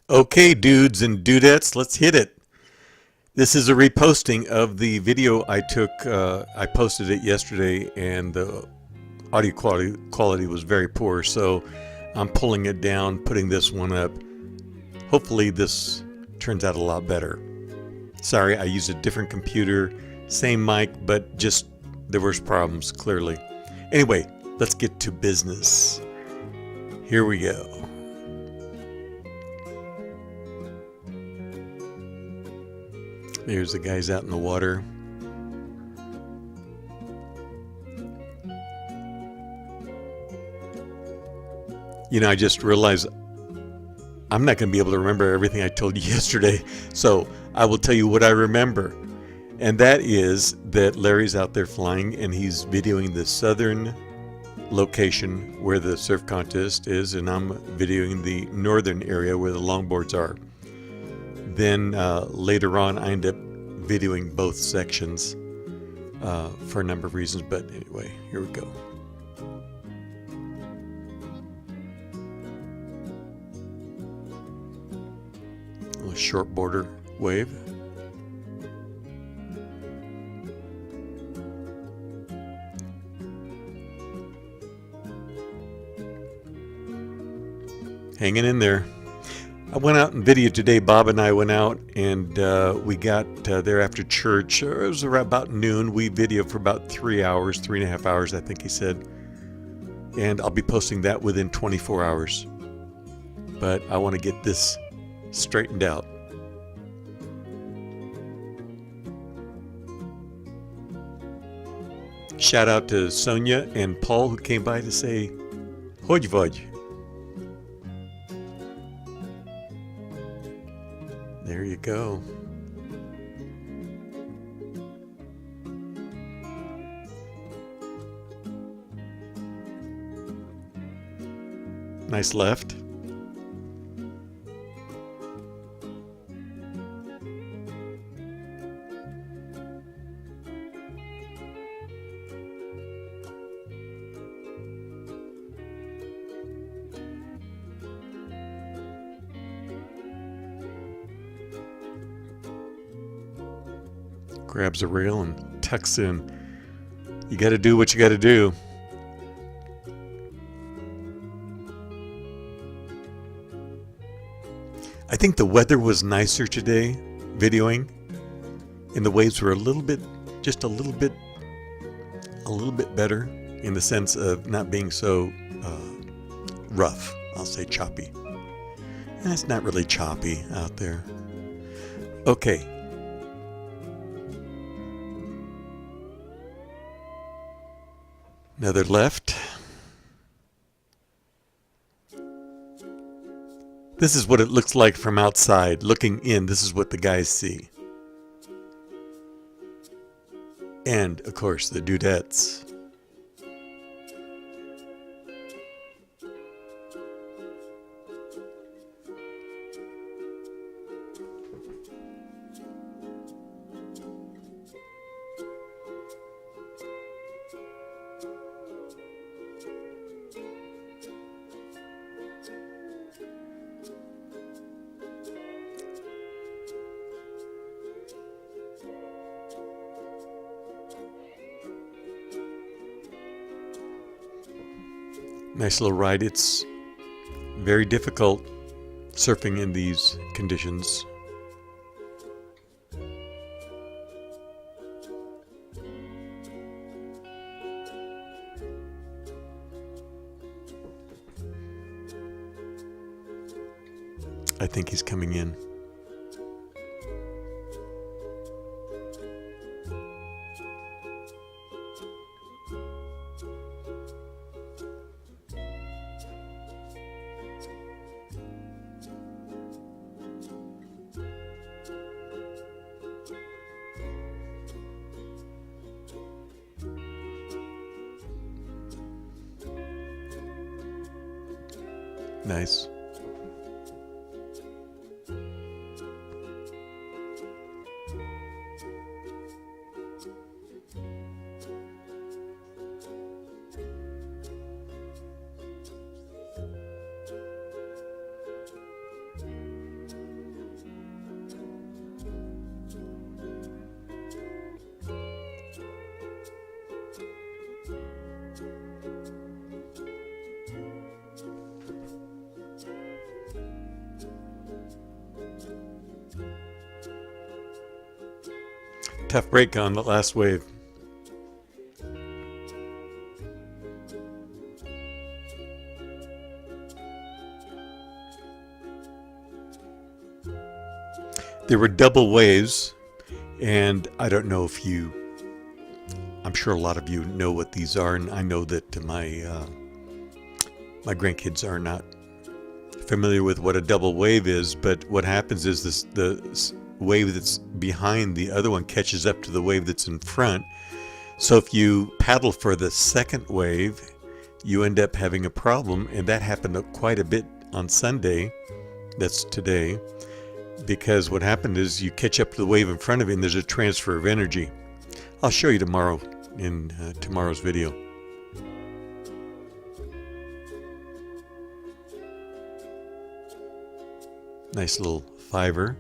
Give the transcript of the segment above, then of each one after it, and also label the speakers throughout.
Speaker 1: Okay, dudes and dudettes, let's hit it. This is a reposting of the video I took. I posted it yesterday, and the audio quality was very poor, so I'm pulling it down, putting this one up. Hopefully, this turns out a lot better. Sorry, I used a different computer, same mic, but just there was problems clearly. Anyway, let's get to business. Here we go. There's the guys out in the water. I just realized I'm not going to be able to remember everything I told you yesterday. So I will tell you what I remember. And that is that Larry's out there flying and he's videoing the southern location where the surf contest is, and I'm videoing the northern area where the longboards are. Then later on, I end up videoing both sections for a number of reasons. But anyway, here we go. A little short border wave. Hanging in there. I went out and videoed today. Bob and I went out and we got there after church. It was about noon. We videoed for about 3 hours, 3.5 hours, I think he said. And I'll be posting that within 24 hours. But I want to get this straightened out. Shout out to Sonia and Paul who came by to say Hodj Vodj. There you go. Nice left. Grabs a rail and tucks in. You got to do what you got to do. I think the weather was nicer today, videoing, and the waves were just a little bit better in the sense of not being so rough. I'll say choppy. And it's not really choppy out there. Okay. Another left. This is what it looks like from outside. Looking in, this is what the guys see. And, of course, the dudettes. Nice little ride. It's very difficult surfing in these conditions. I think he's coming in. Nice. tough break on the last wave. There were double waves, and I don't know if I'm sure a lot of you know what these are, and I know that my grandkids are not familiar with what a double wave is, but what happens is the wave that's behind the other one catches up to the wave that's in front. So if you paddle for the second wave, you end up having a problem, and that happened quite a bit on Sunday. That's today. Because what happened is you catch up to the wave in front of you and there's a transfer of energy. I'll show you tomorrow in tomorrow's video. Nice little fiver.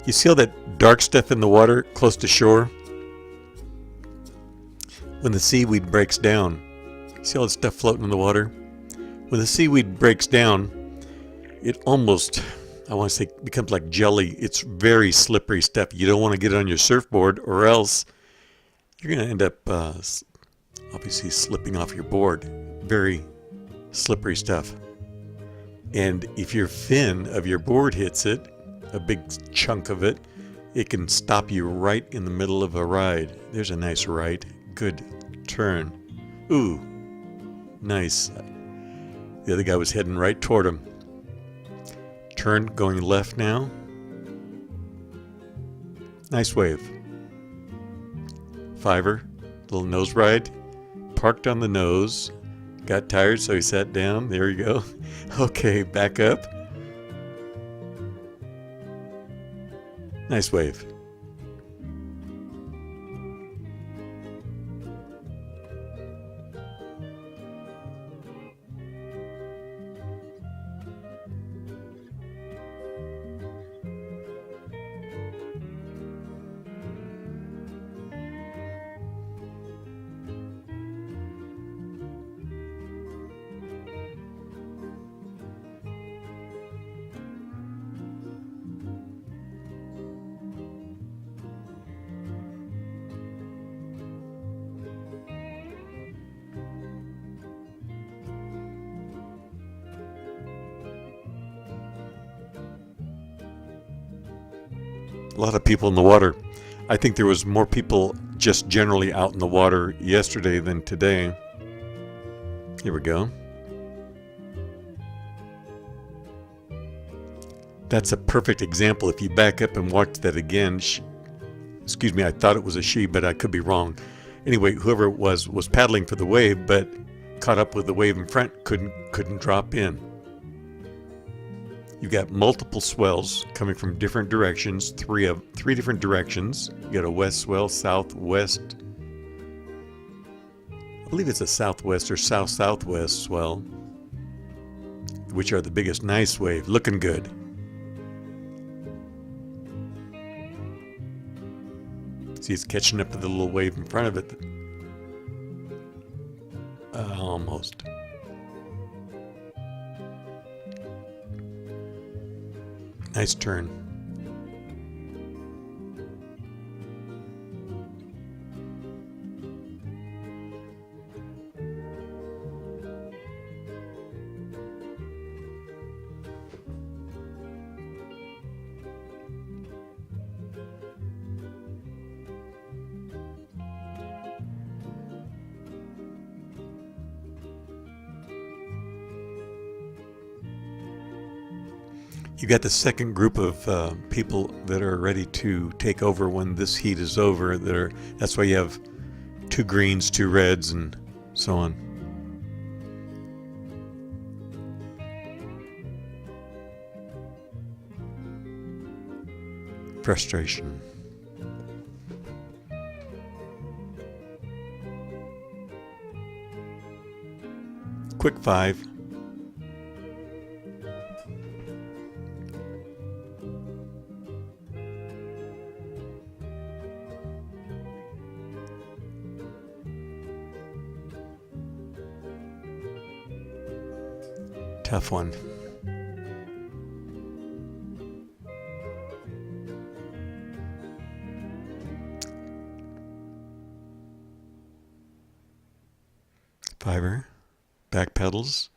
Speaker 1: You see all that dark stuff in the water close to shore? When the seaweed breaks down, you see all that stuff floating in the water? When the seaweed breaks down, it almost, I want to say, becomes like jelly. It's very slippery stuff. You don't want to get it on your surfboard, or else you're going to end up obviously slipping off your board. Very slippery stuff. And if your fin of your board hits it, a big chunk of it, it can stop you right in the middle of a ride. There's a nice right. Good turn. Ooh, nice. The other guy was heading right toward him. Turn, going left now. Nice wave. Fiver, little nose ride. Parked on the nose. Got tired, so he sat down. There you go. Okay, back up. Nice wave. A lot of people in the water. I think there was more people just generally out in the water yesterday than today. Here we go. That's a perfect example. If you back up and watch that again, excuse me, I thought it was a she, but I could be wrong. Anyway, whoever it was paddling for the wave, but caught up with the wave in front, couldn't drop in. You've got multiple swells coming from different directions, three different directions. You got a west swell, southwest. I believe it's a southwest or south-southwest swell, which are the biggest. Nice wave, looking good. See, it's catching up to the little wave in front of it. Almost. Nice turn. You got the second group of people that are ready to take over when this heat is over. That's why you have 2 greens, 2 reds, and so on. frustration. Quick 5. Tough one. Fiver. Back pedals.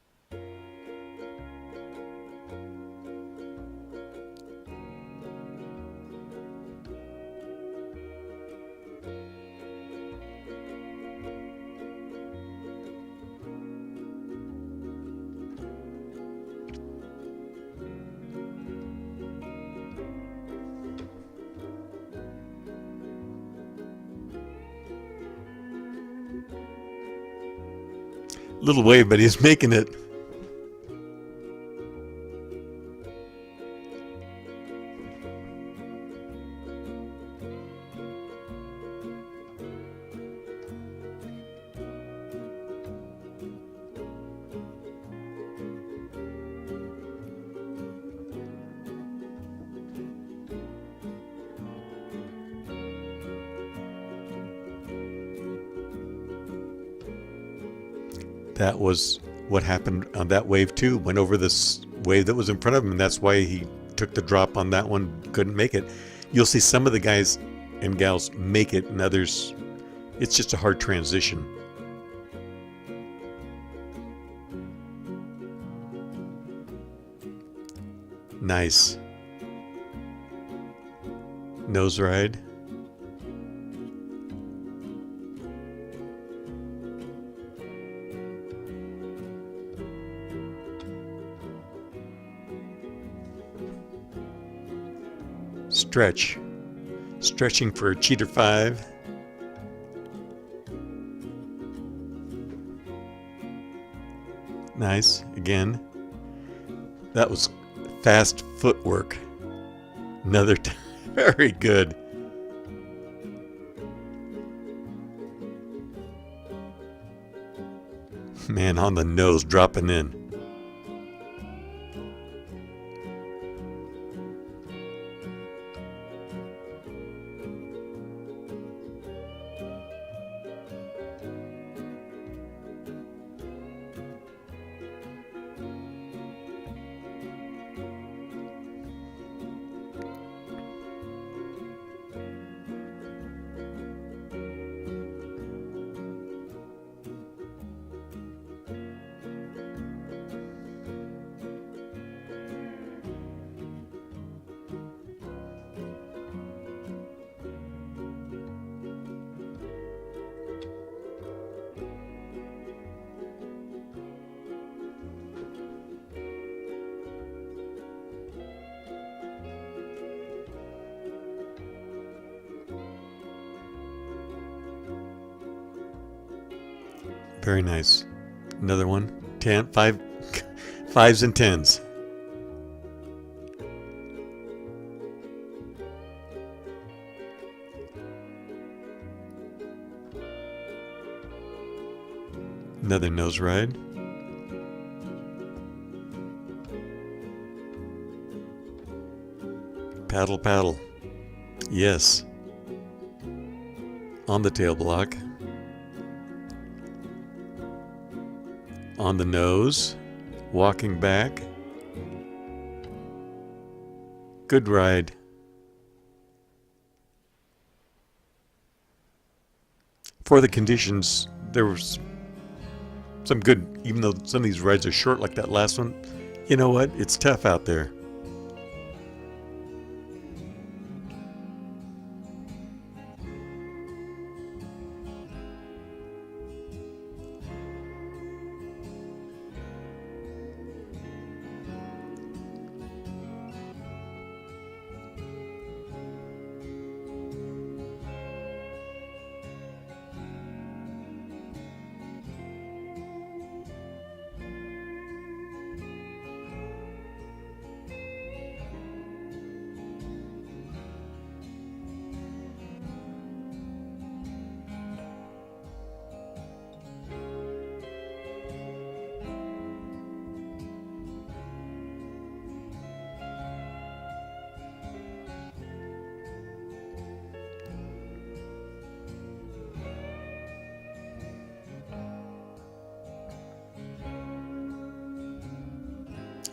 Speaker 1: Little wave, but he's making it. That was what happened on that wave too. Went over this wave that was in front of him, and that's why he took the drop on that one, couldn't make it. You'll see some of the guys and gals make it, and others, it's just a hard transition. Nice. Nose ride. Stretch. Stretching for a cheater 5. Nice. Again. That was fast footwork. Another time. Very good. Man, on the nose, dropping in. Very nice. Another one. 10, 5, 5s and 10s. Another nose ride. Paddle, paddle. Yes. On the tail block. On the nose, walking back. Good ride. For the conditions, there was some good, even though some of these rides are short like that last one. You know what? It's tough out there.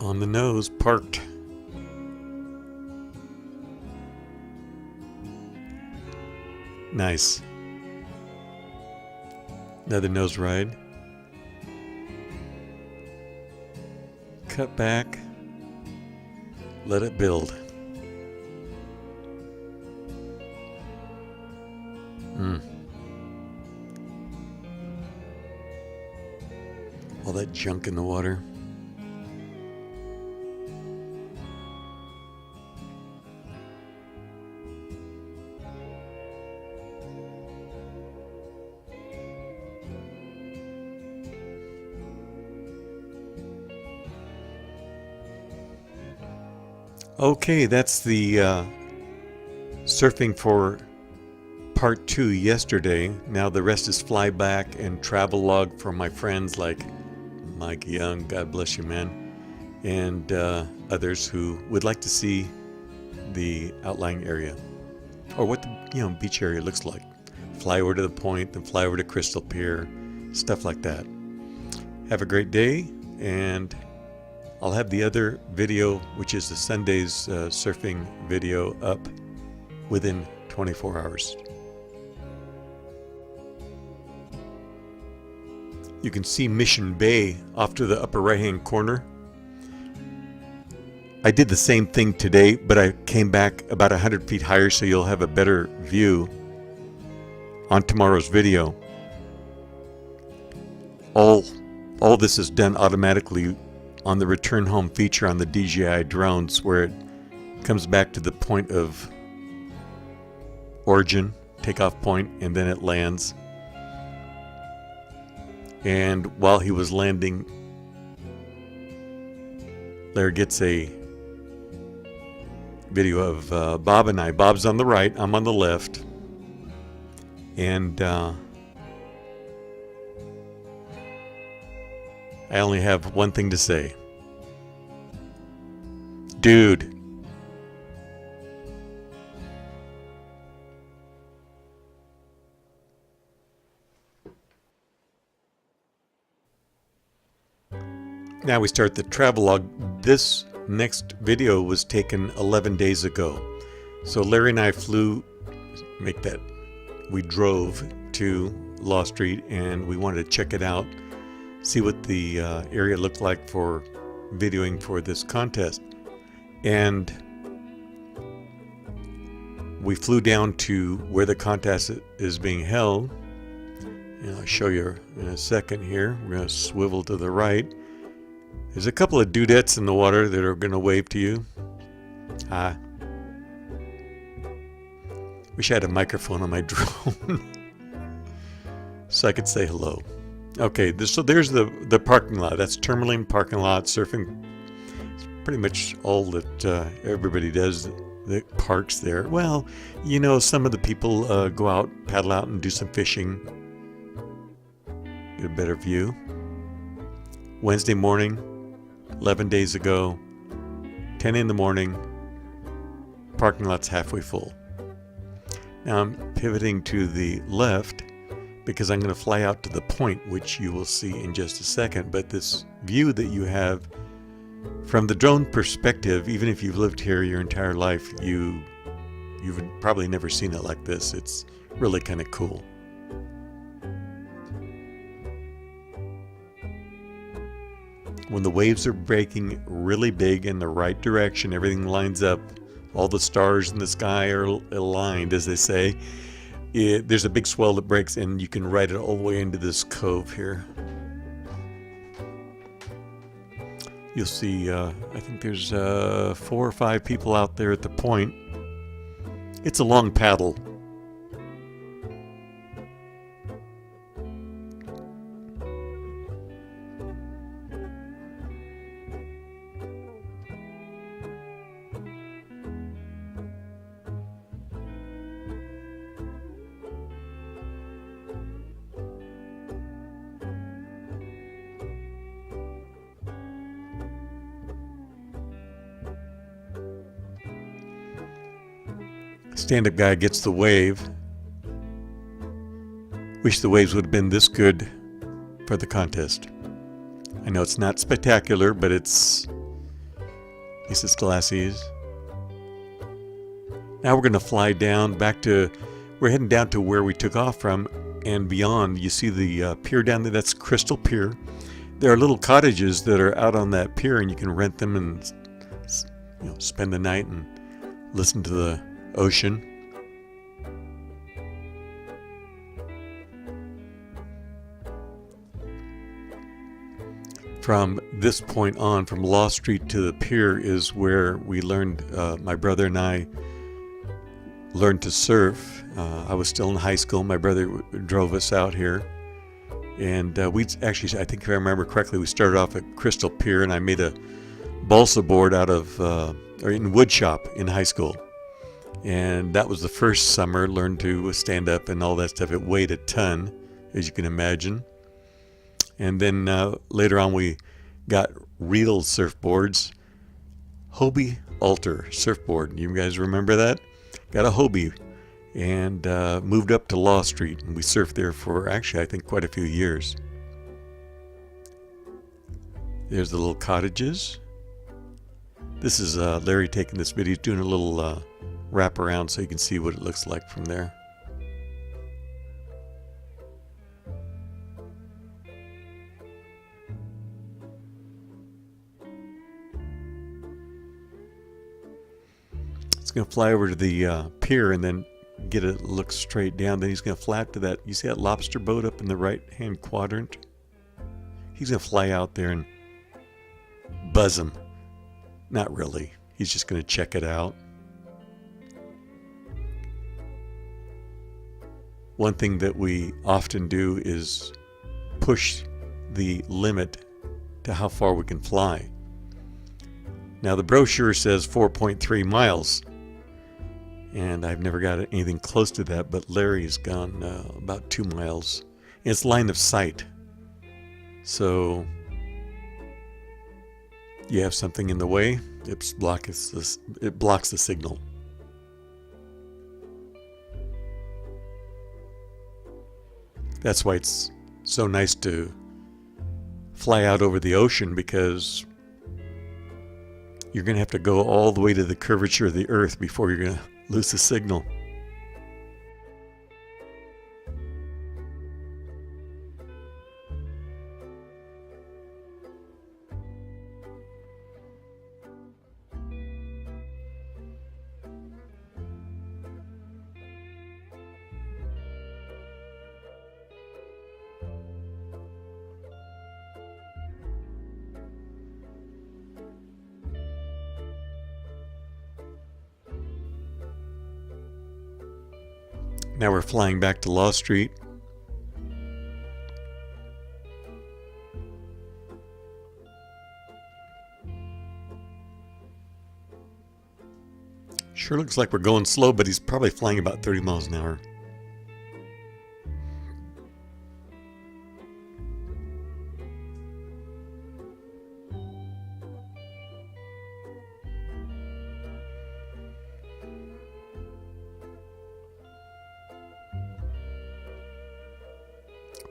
Speaker 1: On the nose, parked. Nice. Another nose ride. Cut back. Let it build. All that junk in the water. Okay, that's the surfing for part 2 yesterday. Now the rest is flyback and travel log for my friends like Mike Young, God bless you, man, and others who would like to see the outlying area or what the beach area looks like. Fly over to the point, then fly over to Crystal Pier, stuff like that. Have a great day, and I'll have the other video, which is the Sunday's surfing video, up within 24 hours. You can see Mission Bay off to the upper right-hand corner. I did the same thing today, but I came back about 100 feet higher so you'll have a better view on tomorrow's video. All this is done automatically on the return home feature on the DJI drones, where it comes back to the point of origin, takeoff point, and then it lands. And while he was landing, Larry gets a video of Bob and I. Bob's on the right, I'm on the left. And I only have one thing to say. Dude. Now we start the travelogue. This next video was taken 11 days ago. So Larry and I we drove to Law Street and we wanted to check it out, see what the area looked like for videoing for this contest. And we flew down to where the contest is being held. And I'll show you in a second here. We're going to swivel to the right. There's a couple of dudettes in the water that are going to wave to you. Hi. Wish I had a microphone on my drone so I could say hello. Okay, so there's the parking lot. That's Tourmaline parking lot. Surfing, it's pretty much all that everybody does that parks there. Well, some of the people go out, paddle out, and do some fishing. Get a better view. Wednesday morning, 11 days ago, 10 in the morning, parking lot's halfway full. Now I'm pivoting to the left because I'm going to fly out to the point, which you will see in just a second. But this view that you have from the drone perspective, even if you've lived here your entire life, you've probably never seen it like this. It's really kind of cool. When the waves are breaking really big in the right direction, everything lines up, all the stars in the sky are aligned, as they say. There's a big swell that breaks, and you can ride it all the way into this cove here. You'll see, I think there's 4 or 5 people out there at the point. It's a long paddle. Stand-up guy gets the wave. Wish the waves would have been this good for the contest. I know it's not spectacular, but it's He says glacis. Now we're going to fly down we're heading down to where we took off from and beyond. You see the pier down there, that's Crystal Pier. There are little cottages that are out on that pier, and you can rent them and spend the night and listen to the ocean. From this point on, from Law Street to the pier is where we learned, my brother and I learned to surf. I was still in high school. My brother drove us out here. And we actually, I think if I remember correctly, we started off at Crystal Pier, and I made a balsa board out of, or in wood shop in high school. And that was the first summer, learned to stand up and all that stuff. It weighed a ton, as you can imagine. And then later on we got real surfboards. Hobie Alter surfboard. You guys remember that? Got a Hobie and moved up to Law Street. And we surfed there for actually I think quite a few years. There's the little cottages. This is Larry taking this video. He's doing a little wrap around so you can see what it looks like from there. Going to fly over to the pier and then get a look straight down. Then he's going to fly up to that. You see that lobster boat up in the right hand quadrant? He's going to fly out there and buzz him. Not really. He's just going to check it out. One thing that we often do is push the limit to how far we can fly. Now the brochure says 4.3 miles. And I've never got anything close to that, but Larry's gone about 2 miles. It's line of sight. So you have something in the way, it blocks the signal. That's why it's so nice to fly out over the ocean, because you're going to have to go all the way to the curvature of the earth before you're going to lose the signal. Now we're flying back to Law Street. Sure looks like we're going slow, but he's probably flying about 30 miles an hour.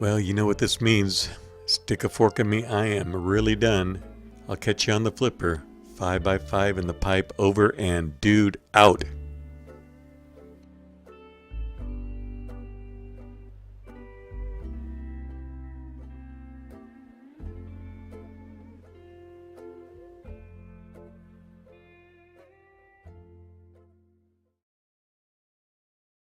Speaker 1: Well, you know what this means. Stick a fork in me. I am really done. I'll catch you on the flipper. 5x5 in the pipe, over and dude out.